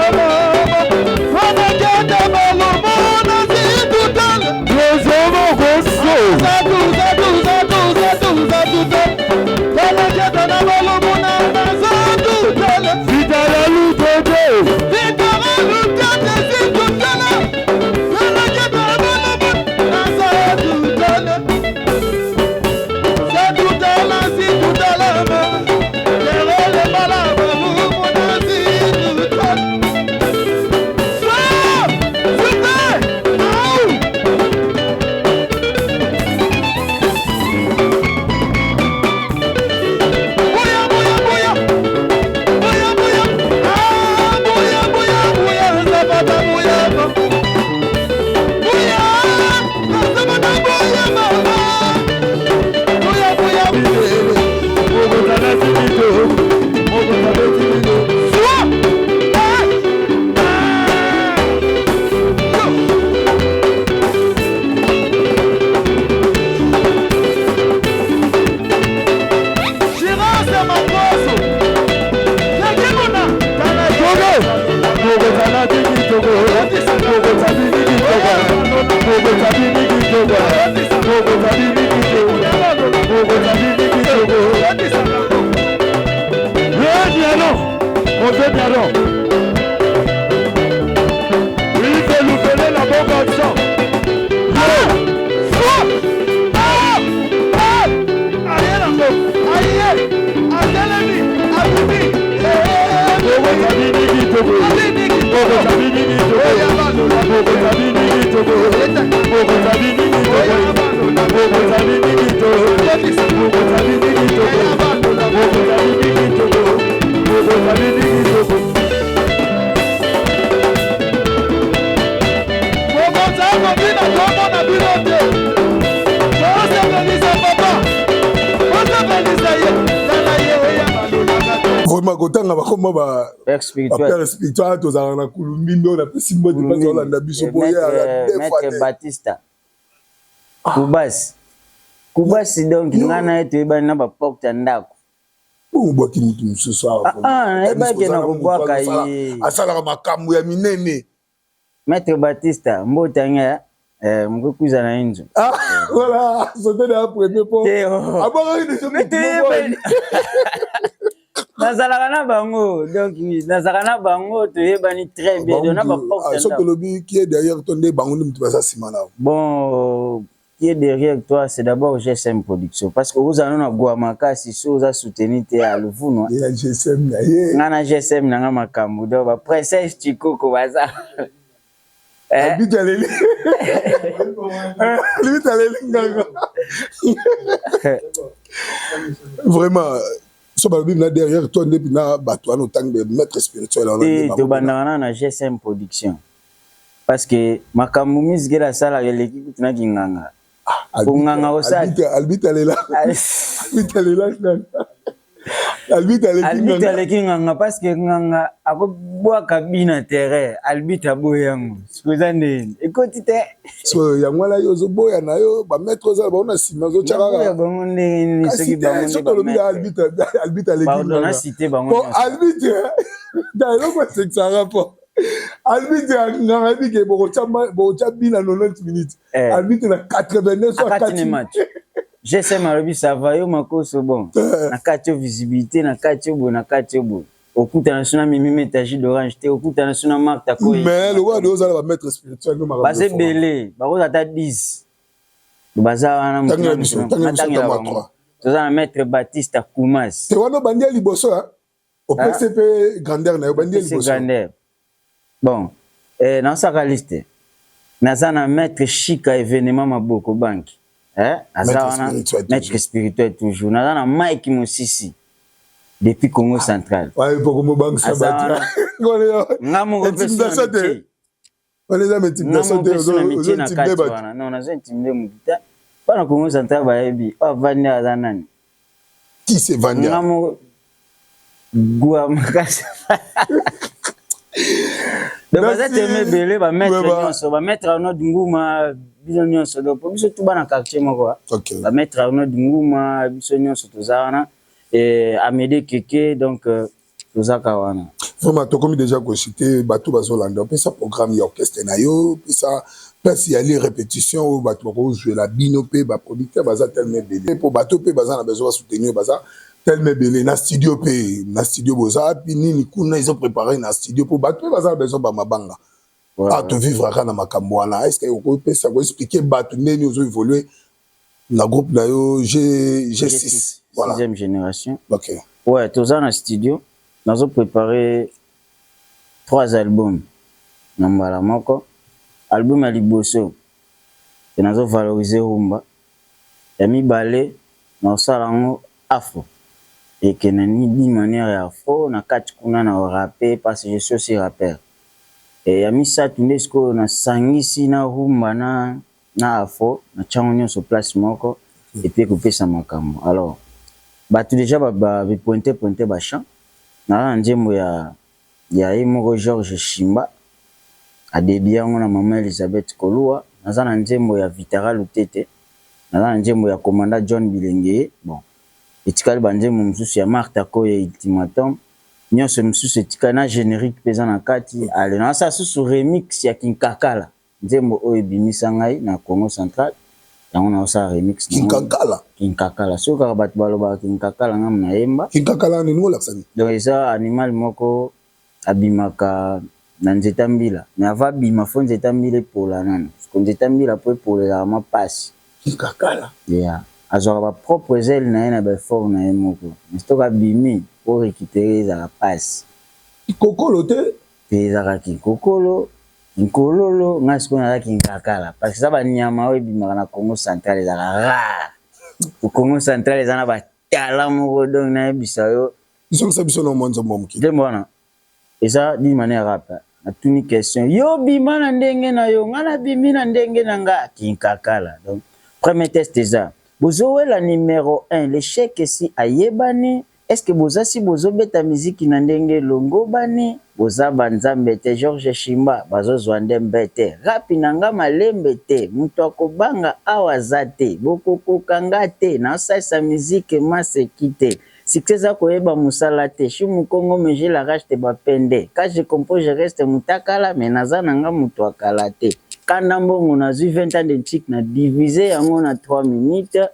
wana jen dabalo mona zidutala Yozomo goso zadu wana jen dabalo mona zadutala Vitala lutoto Vitala lutoto zidutala wana jen dabalo mona zadutala vraiment kotanga bakoma ba spirituel tozala na kulumbindo na pesi mbo di bazo landa biso boya Maître Batista Kubasi donc ngana eto ebana ba porte ndako bwaki mutu mususu ebaki na kubwaka ye asalaka makambo ya minene Maître Batista mbotanga mkukuza na inzo voilà c'était la première fois abanga de nazalaka na bango donc nazalaka na bango toyebani très bien dona ba porte ndako lobi qui est derrière toi nde bango nde mutu basa sima na bon qui est derrière toi c'est d'abord GSM Production parce que vous allez na Guamaka si vous a soutenir te à Luvuno et GSM na ye ngana GSM na makambo do ba princesse Chikoko baza bitaleli nganga vraiment so ba bible derrière toi nde na bato ano tang de maître spirituel on to bandana na GSM Production parce que makambo misgela sala eleki kutina kinganga Kunganga osati. Albite alela. Albite alela. Albite aleki nganga parce que nganga akobwa kabina terrain albite aboyango sikoza ndeni ekoti te so yango la yo zo boya na yo ba mettre za ba ona sima zo chaka ya bango ndeni soki bango so to lobi albite aleki pardon na cité bango albite da lo ko c'est ça rapport albite nganga bike bo cha bina 90 minutes albite na 89 soit 4 match GSM Malobi ça va yo makoso bon na kati visibilité na kati bo okuta na suna mimi métage d'orange te okuta na suna marque ta ko mais le roi de ozala ba maître spirituel no marabout ba belé ba ko ata 10 baza wana mutanga toza na maître Baptiste Koumas te wana bandia liboso au PCP grandeur na yo bandia liboso grandeur bon na saka liste na sana maître Chika événement maboko banki azawana maître spirituel toujours na Mike Mosisi depuis Congo central ouais pour mo bank sabat ngamo intimidation de on les a intimidation de non na intimidé mukita pana Congo central ba yebi vandi azanani qui c'est vandi ngamo gua makasa de baza teme belé ba maître nyonso ba maître Arnaud Nguma biso nyonso donc biso tout bana quartier moko ba maître Arnaud Nguma biso nyonso tozana et Amédée Keke donc tozaka wana vraiment to comme déjà ko cité bato bazolanda pe ça programme ya orchestre na yo pe ça place y aller répétition ou bato ko jouer la binopé ba producteur baza tellement belé pour bato pe baza na besoin soutenir baza tellement belé na studio boza puis nini kuna ils ont préparé na studio pour bato baza besoin ba mabanga to vivre kana makambo wana est-ce que on peut ça expliquer bato neni ozo évoluer na groupe na yo G6 voilà 6e génération OK ouais toza na studio nazo préparer 3 albums na mbala moko album ya liboso nazo valoriser rumba ya mibale na osalango afro et que nani di manière ya afro na kati kuna na rapper parce que je suis aussi rappeur et ya misatu ndesko na sangisi na rumba na afro na chango nyonso place moko et puis kopesa makambo alors batu déjà ba pointer ba chant na njembo ya Imoko Georges Shimba a début yango na maman Elisabeth Kolua naza na njembo ya Vitara Lutete naza na njembo ya commandant John Bilenge bon etikali banjembo mususu ya Martha Koye Ultimatum nyonso mususu etikali na générique pesa na kati ale na sa susu remix ya Kinkakala njembo oyo ebimisa ngai na Congo central yango na osa remix Kinkakala soka bato baloba Kinkakala ngam na yemba Kinkakala ni ngola sani donc eza animal moko abimaka na nzeta mbila mais ava bima fo nzeta mbila epola nano ko nzeta mbila po epolela mapasi Kinkakala yeah azora ba propre ailes na ye na ba fort na ye moko stoka bimi pour récupérer la passe kokolo te ezaka kikokolo nkololo ngasko na Kinkakala parce que ça ba nyama oyo bimaka na Congo central ezaka rare au Congo central ezana ba tala moko donc na ebisa yo biso no monzo momki de mbona eza di manière rap na tuni question yo bima na ndenge na yo ngana bimi na ndenge na nga Kinkakala donc premier test eza bozowela numéro 1 l'échec si ayebani est-ce que boza si bozo beta musique na ndenge longo bani boza banzambe te Georges Shimba bazozwa ndembete rapi nanga malembe te muto akobanga awa zate bokokokanga te na sa musique masekite succès akoyeba musala te shi mukongo meje la rage te bapende quand je compose je reste mutakala mais naza nanga muto akala te kana mbongo nazwi 20 ans de chic na diviser yango na 3 minutes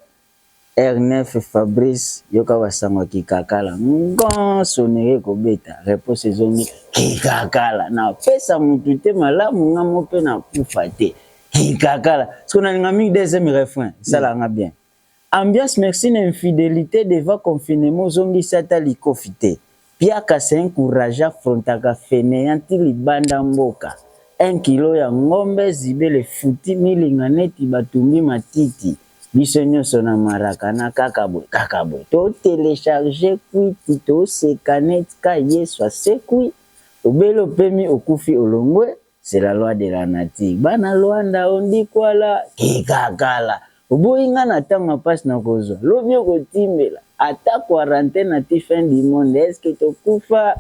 R9 Fabrice yoka wasangwa Kinkakala ngon sonere kobeta réponse ezongi Kinkakala na pesa mutu te malamu ngamo pe na kufa te Kinkakala so na ngami deuxième refrain ça la nga bien ambiance merci na infidélité devant confinement zongi sata likofite piaka c'est encourageant frontaka fainéanti libanda mboka 1 kilo ya ngombe zibele futi milinga neti batumbi matiti biso nyonso na maraka na kakabwe to télécharger kwiti to sekanet ka yesu asekwi obelo pemi okufi olongwe c'est la loi de la nature bana Luanda ondikwala Kinkakala Oboyinga na tanga passe na kozwa. Lobi okotimbela. Ata quarantaine na ti fin du monde. Est-ce que tokufa?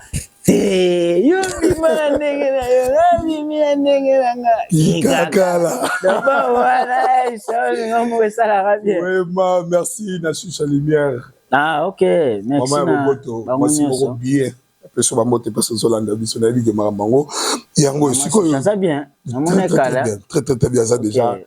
Yo bima ndenge na yo. Bima ndenge na nga. Kikakala. D'abord voilà, ça ngamu esala bien. Vraiment, merci na Chucha Lumière. Ah OK, merci na. Merci beaucoup bien. Peso ba moto peso Zolanda biso na bige mamango. Yango sikoyo. Ça bien. Na mona kala. Très bien ça déjà.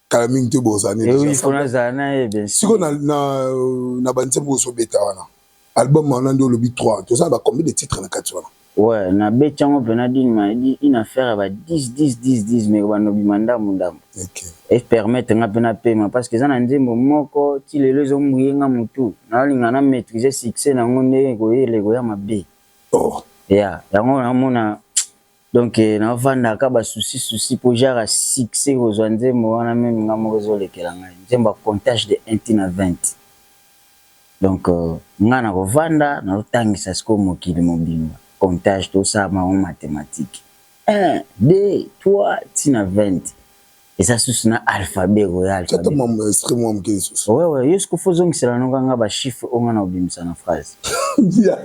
Kalaming te bozani. Et oui, faut nazana et bien. Siko na bantembo so beta wana. Album on a le big 3. Tout ça va combien de titres na kati wana? Ouais, na betango penadine m'a dit une affaire va 10 mais wana bimanda mundam. OK. Et permettre nga pena paiement parce que ça na ndembo moko ti lelo zo muyenga mutu. Na linga na maîtriser succès na ngonde ko yele ko ya mabe. Oh. Yeah, yango na mona donc na vanda ka ba souci pour genre succès aux nzembo wana même nga moko zo lekela nga. Nzembo comptage de 1 na 20. Donc nga na ko vanda na utangisa siko mokili mobimba. Comptage tout ça en mathématiques. 1, 2, 3, tina 20. Et ça sous na alphabet royal. C'est tellement extrêmement quelque chose. Ouais, jusqu'au faisons que c'est la nonga ba chiffre on a obim ça na phrase.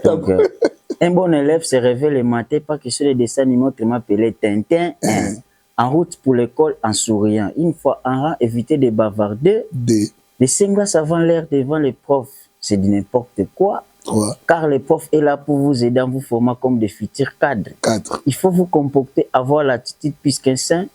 Donc, un bon élève se réveille le matin pas que sur les dessins animés m'appelait Tintin. En route pour l'école en souriant. Une fois en rang, éviter de bavarder. Les 5 glaces avant l'air devant les profs, c'est du n'importe quoi. Ouais. Car le prof est là pour vous aider en vous formant comme des futurs cadres. 4. Il faut vous comporter, avoir l'attitude puisqu'un 5.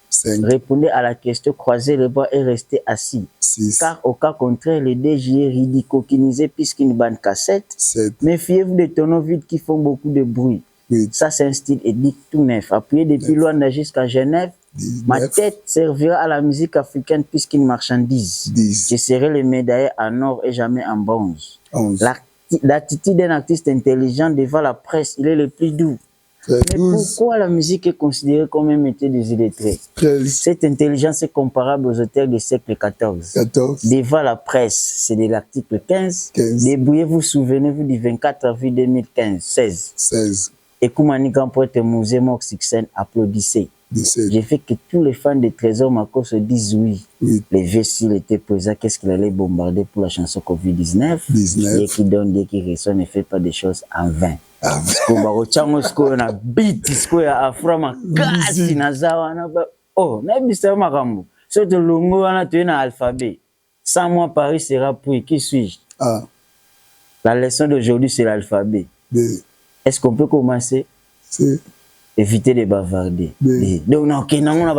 Répondez à la question, croisez les bras et restez assis. 6. Car au cas contraire, les DG est ridiculisé puisqu'une bande cassette. 7. Méfiez-vous des tonneaux vides qui font beaucoup de bruit. 8. Ça c'est un style édite tout neuf. Appuyez depuis Luanda jusqu'à Genève. 19. Ma tête servira à la musique africaine puisqu'une marchandise. 10. Je serai le médaillé en or et jamais en bronze. 11. L'attitude d'un artiste intelligent devant la presse, il est le plus doux. 12. Mais pourquoi la musique est considérée comme un métier des illettrés? 13. Cette intelligence est comparable aux auteurs du siècle XIV. 14. Devant la presse, c'est de l'article 15. 15. Débrouillez-vous, souvenez-vous du 24 avril 2015. 16. 16. Et Koumani Gampoete Musée Moxixen, applaudissez. 17. J'ai fait que tous les fans de Trésor Mako se disent oui. 8. Les vieux s'il était présent, qu'est-ce qu'il allait bombarder pour la chanson Covid-19? 19. Dieu qui donne, Dieu qui ressonne ne fait pas des choses en vain. Oh, alphabet. 100 mois Paris sera pris. Qui suis-je? La leçon d'aujourd'hui, c'est l'alphabet. Est-ce qu'on peut commencer? Éviter de bavarder. Donc, non, on a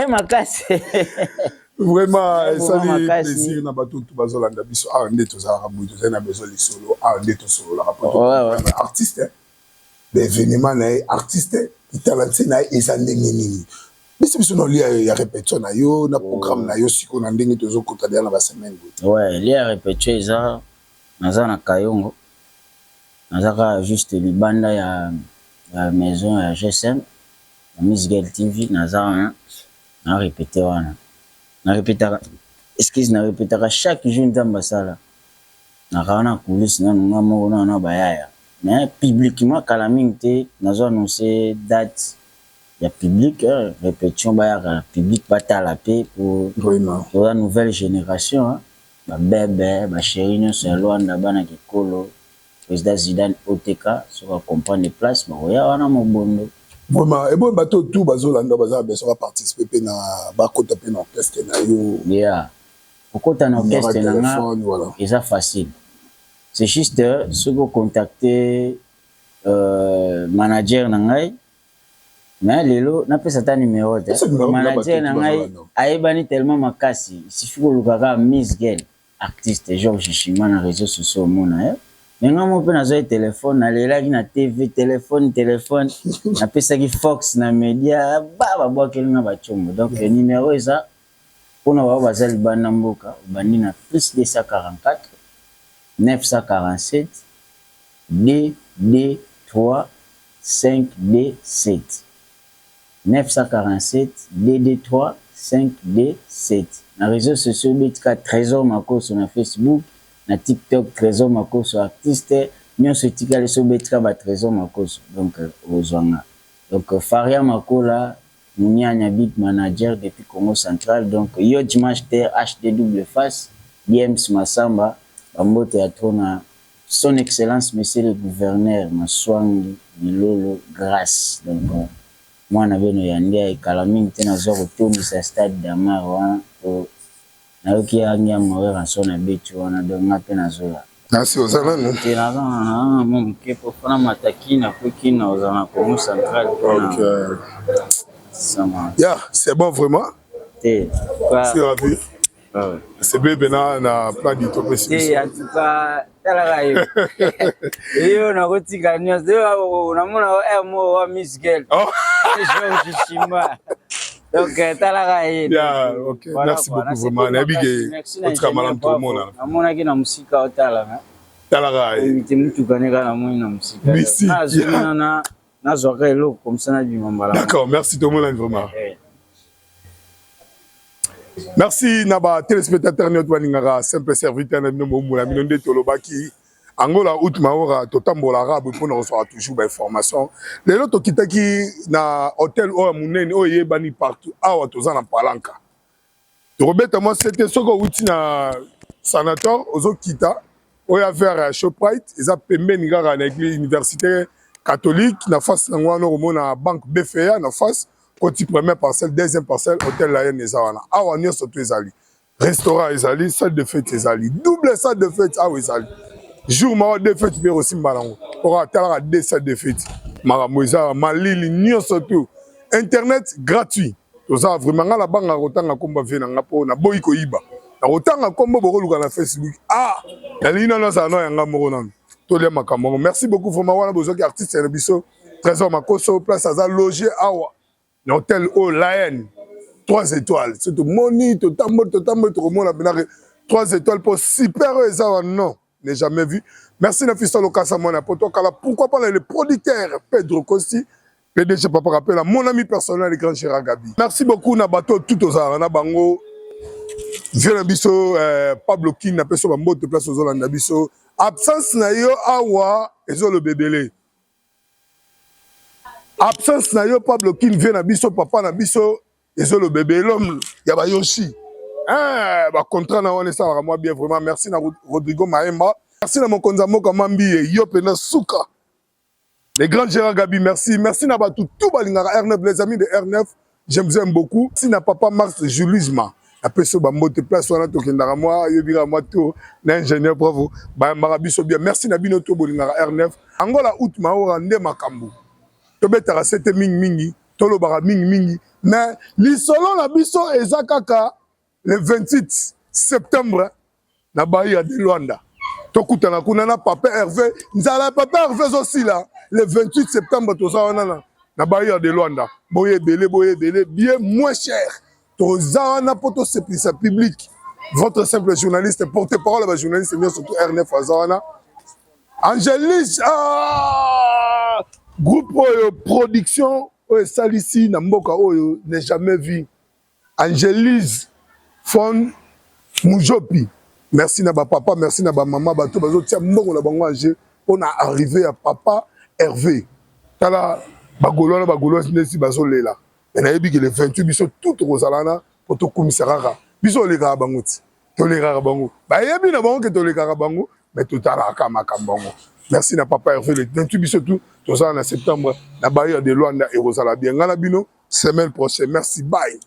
ma casse. Vraiment, ça fait plaisir. Na bateau tout bazolanda biso. Ndé to za rabu, to na besoin de solo. Ndé to solo la rapport. Artiste. L'événement na artiste, il talenté na ezande nini. Mais c'est biso no lia ya répétition na yo, na programme na yo siko na ndenge to zo kota na ba semaine. Ouais, lia répétition ça naza na Kayongo. Nazaka juste libanda ya la maison à GSM, la Miss Girl TV, Nazar, na répété wana. Na répétera, excuse, na répétera chaque jour dans sala. Na kana coulisse na nga moko na bayaya. Mais publiquement calamité, nazo annoncer date ya public, répétition bayaka public batala paix pour la nouvelle génération, ba bébé, ba chéri no se Luanda bana kikolo. Président Zidane OTK sur comprendre les places mais il y a un mobondo vraiment et bon bateau tout bazolanda baza besoin participer na ba kota pe na orchestre na yo yeah pourquoi tu as un orchestre na voilà et ça facile c'est juste ce que contacter manager na ngai mais lelo na pesa ta numéro manager na ngai aibani tellement makasi il suffit que lukaka Miss Girl artiste Georges Chima na réseaux sociaux mona mais moi mon père n'a téléphone na lela ki na TV téléphone na pesa ki Fox na média ba boa kelinga ba chombo donc le numéro est ça pour na ba bazali bana mboka bandi na plus 244 947 DD3 5D7 947 DD3 5D7 na réseaux sociaux betka Trésor Mako sur Facebook na TikTok Trésor Makoso artiste nyo se tika le so betra ba Trésor Makoso donc ozwanga donc Faria Makola Mouniania Big Manager depuis Congo Central. Donc, yo dimanche terre HD double face, James Massamba, Bambo Théâtre na son excellence monsieur le gouverneur Maswangi Milolo Grâce. Donc, moi na beno yandia e kalaming tena zo kotomi sa stade d'Amar wana to na yoki anya mawe ranso na betu wana donc ngape na zo ya. Merci aux amis. Tena na mon kepo fana mataki na koki na ozana Congo Central. OK. Yeah, c'est bon vraiment. C'est ravi. C'est bien na plan d'utopie. En tout cas, talaga yo na kotika nyos yo na mona mo wa Miss Girl. Oh, je chima. Donc talaga yeah, OK. Merci beaucoup vraiment. Na bige otika malam tout le monde. Amona ki na musika otala. Talaga Invité mutu kaneka na mo na musika. Na zoka elo comme ça na bimambala. D'accord, merci tout le monde vraiment. Merci Naba téléspectateur notre waningara simple serviteur na bino moumula minonde tolobaki Angola out maora totambola arabe pour nous recevoir toujours des informations. Les autres kitaki na hôtel o munene o yebani partout awa tozana palanka. Robert moi c'était soko uti na sanator ozo kita o ya vers Shoprite eza pembeni ngara na église universitaire catholique na face ngwana romona banque BFA na face côté première parcelle, deuxième parcelle, hôtel la Yenezawana. Awa nyo soto ezali. Restaurant ezali, salle de fête ezali. Double salle de fête awa ezali. Jour ma de fête be aussi malango. Ora tala deux salles de fête. Mara moza malili nyo soto. Internet gratuit. Toza vraiment la banga rotanga komba vena ngapo na boy ko iba. Na rotanga komba bokoluka na Facebook. Ah, ya lina na sa no yanga moko nan. To le makambo. Merci beaucoup vraiment wana bozoki artiste na biso. Trésor Makoso place aza logé awa. L'hôtel au Lion, 3 étoiles. C'est tout moni, tout tambo, tout le monde 3 étoiles pour super non, n'est jamais vu. Merci Nafisa Lokasa Mona Potokala. Pourquoi pas le producteur Pedro Costi, PDG Papa Rappel, mon ami personnel, le grand Gérard Gabi. Merci beaucoup Nabato, tout aux arts, Nabango, Vieux Bisso, Pablo King, n'a pas sur mot de place aux Hollandais Bisso. Absence Nayo Awa, et le bébé. Absence na yo Pablo King vient na biso papa na biso ezo le bébé l'homme ya ba Yoshi ba contrat na wana ça moi bien vraiment merci na Rodrigo Maemba merci na mokonza moka mambi yo pena suka les grands Gérard Gabi merci na ba tout balingara R9 les amis de R9 je vous aime beaucoup merci na papa Mars Julisma après ce ba mote place wana to kendara moi yo bira moi tout na ingénieur bravo ba marabiso bien merci na bino to bolingara R9 Angola out maora nde makambu tobetaka sete mingi tolobaka mingi mais lisolo na biso eza kaka le 28 septembre na Bahia de Luanda tokutana kuna na papa Hervé nzala papa Hervé aussi là le 28 septembre toza wana na Bahia de Luanda boye belé bien moins cher toza wana poto service public votre simple journaliste porte-parole ba journaliste bien surtout R9 Azana Angélique groupe production salisi na mboka oyo n'est jamais vu Angélise Fon Mujopi merci na ba papa merci na ba maman bato bazo tia mbongo na bango anje on a arrivé à papa Hervé tala bagolo nesi bazo lela na yebi que le 28 biso tout rozalana pour to komisarara biso le ka bango ti to le ka bango ba yebi na bango que to le ka bango mais tout ala ka makambango. Merci na papa Hervé le 28 biso tout ça en septembre na Bahia de Luanda et Rosala bien ngana bino semaine prochaine merci bye.